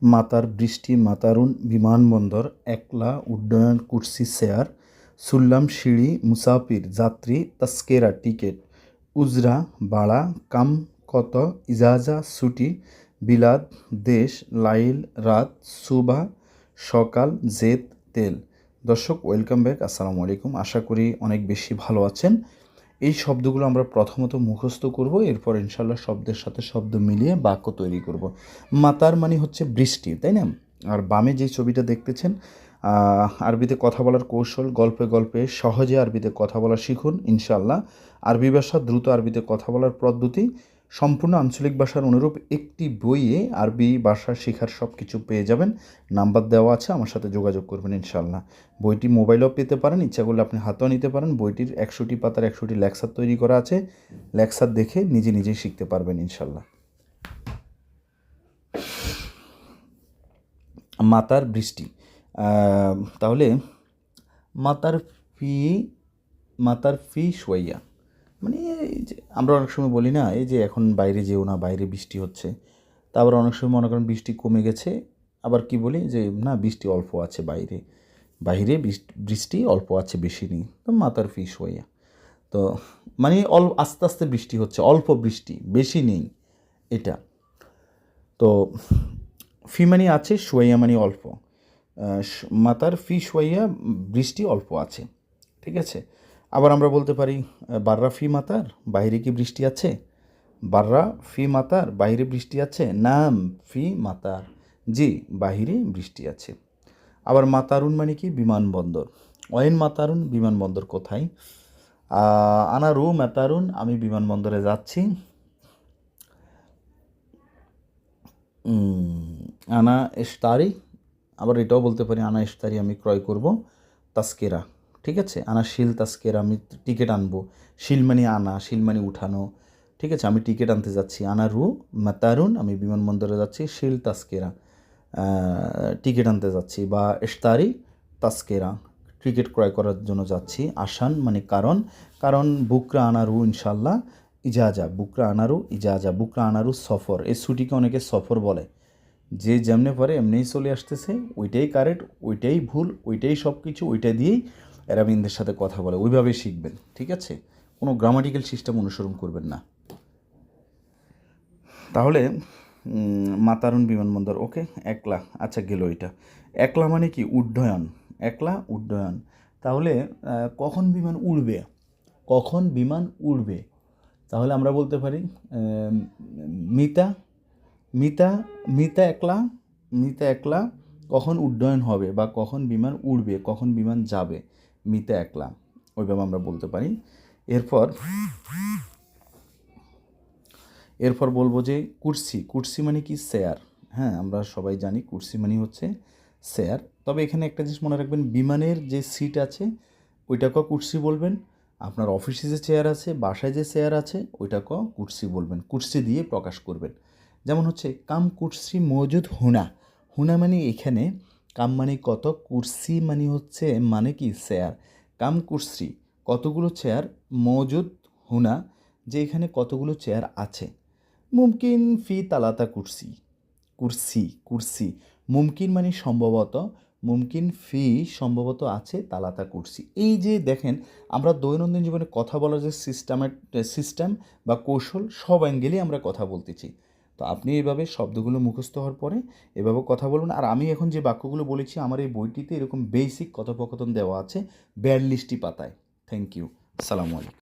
মাতার বৃষ্টি, মাতারুন বিমানবন্দর, একলা উড্ডয়ন, কুর্সি চেয়ার, সুল্লাম সিঁড়ি, মুসাফির যাত্রী, তাস্কেরা টিকিট, উজরা ভাড়া, কাম কত, ইজাজা ছুটি, বিলাদ দেশ, লাইল রাত, সুবাহ সকাল, জেদ তেল। দর্শক ওয়েলকাম ব্যাক, আসসালামু আলাইকুম। আশা করি অনেক বেশি ভালো আছেন। এই শব্দগুলো আমরা প্রথমত মুখস্থ করব, এরপর ইনশাল্লাহ শব্দের সাথে শব্দ মিলিয়ে বাক্য তৈরি করব। মাতার মানে হচ্ছে বৃষ্টি, তাই না? আর বামে যে ছবিটা দেখতেছেন, আরবিতে কথা বলার কৌশল, গল্পে গল্পে সহজে আরবিতে কথা বলা শিখুন ইনশাল্লাহ। আরবি ভাষা দ্রুত আরবিতে কথা বলার পদ্ধতি সম্পূর্ণ আঞ্চলিক ভাষার অনুরূপ একটি বইয়ে আরবি ভাষা শেখার সব কিছু পেয়ে যাবেন। নাম্বার দেওয়া আছে, আমার সাথে যোগাযোগ করবেন ইনশাল্লাহ। বইটি মোবাইলেও পেতে পারেন, ইচ্ছা করলে আপনি হাতেও নিতে পারেন। বইটির 100টি পাতার 100টি লেকচার তৈরি করা আছে, লেকচার দেখে নিজে নিজেই শিখতে পারবেন ইনশাল্লাহ। মাতার বৃষ্টি, তাহলে মাতার ফি মাতার ফি সোয়াইয়া, মানে এই যে আমরা অনেক সময় বলি না, এই যে এখন বাইরে যেও না, বাইরে বৃষ্টি হচ্ছে। তারপর অনেক সময় মনে করেন বৃষ্টি কমে গেছে, আবার কি বলি যে না বৃষ্টি অল্প আছে বাইরে, বাইরে বৃষ্টি অল্প আছে, বেশি নেই। তো মাতার ফি সোয়াইয়া, তো মানে আস্তে আস্তে বৃষ্টি হচ্ছে, অল্প বৃষ্টি, বেশি নেই এটা। তো ফি মানে আছে, সোয়াইয়া মানে অল্প। মাতার ফি সোয়াইয়া, বৃষ্টি অল্প আছে, ঠিক আছে। আবার আমরা বলতে পারি বাররা ফি মাতার, বাইরে কি বৃষ্টি আছে? বাররা ফি মাতার, বাইরে বৃষ্টি আছে? নাম ফি মাতার, জি বাহিরে বৃষ্টি আছে। আবার মাতারুন মানে কি? বিমানবন্দর। ওয়েন মাতারুন, বিমানবন্দর কোথায়? আনা রু মাতারুন, আমি বিমানবন্দরে যাচ্ছি। আনা ইশতারি, আবার এটাও বলতে পারি আনা ইশতারি, আমি ক্রয় করব। তাস্কেরা, ঠিক আছে। আনা শিল তাস্কেরা, আমি টিকিট আনবো। শিল মানে আনা, শিল মানে উঠানো, ঠিক আছে। আমি টিকিট আনতে যাচ্ছি। আনা রু মাতারুন, আমি বিমানবন্দরে যাচ্ছি। শিল তাস্কেরা, টিকিট আনতে যাচ্ছি। বা ইশতারি তাস্কেরা, টিকিট ক্রয় করার জন্য যাচ্ছি। আসান মানে কারণ, কারণ বুকরা আনারু ইনশাল্লাহ ইজাজা, বুকরা আনারু ইজাজা, বুকরা আনারু সফর। এই ছুটিকে অনেকে সফর বলে। যে যেমনে পারে এমনিই চলে আসতেছে, ওইটাই কারেক্ট, ওইটাই ভুল, ওইটাই সব কিছু, ওইটা দিয়েই অ্যারাবিনদের সাথে কথা বলে, ওইভাবেই শিখবেন, ঠিক আছে। কোনো গ্রামাটিক্যাল সিস্টেম অনুসরণ করবেন না। তাহলে মাতারুন বিমানবন্দর, ওকে। একলা, আচ্ছা গেল এটা। একলা মানে কি? উড্ডয়ন, একলা উড্ডয়ন। তাহলে কখন বিমান উড়বে? কখন বিমান উড়বে? তাহলে আমরা বলতে পারি মিতা, মিতা, মিতা একলা, মিতা একলা কখন উড্ডয়ন হবে, বা কখন বিমান উড়বে, কখন বিমান যাবে, মিতা একলা, ওইভাবে আমরা বলতে পারি। এরপর এরপর বলবো যে কুর্সি, কুর্সি মানে কি? চেয়ার। হ্যাঁ, আমরা সবাই জানি কুর্সি মানে হচ্ছে চেয়ার। তবে এখানে একটা জিনিস মনে রাখবেন, বিমানের যে সিট আছে ওইটাকেও কুর্সি বলবেন। আপনার অফিসে যে চেয়ার আছে, বাসায় যে চেয়ার আছে, ওইটাকেও কুর্সি বলবেন, কুর্সি দিয়ে প্রকাশ করবেন। যেমন হচ্ছে কাম কুর্সি মজুদ হুনা, হুনা মানে এখানে, কাম মানে কত, কুর্সি মানে হচ্ছে মানে কি? চেয়ার। কাম কুর্সি, কতগুলো চেয়ার, মজুদ হুনা, যে এখানে কতগুলো চেয়ার আছে। মুমকিন ফি তালাতা কুর্সি, কুর্সি, কুর্সি, মুমকিন মানে সম্ভবত, মুমকিন ফি সম্ভবত আছে, তালাতা কুর্সি। এই যে দেখেন, আমরা দৈনন্দিন জীবনে কথা বলার যে সিস্টেম বা কৌশল, সব অ্যাঙ্গেলেই আমরা কথা বলতেছি। তো আপনি এইভাবে শব্দগুলো মুখস্থ হওয়ার পরে এভাবে কথা বলবেন। আর আমি এখন যে বাক্যগুলো বলেছি, আমার এই বইটিতে এরকম বেসিক কথোপকথন দেওয়া আছে 42টি পাতায়। থ্যাংক ইউ, সালামু আলাইকুম।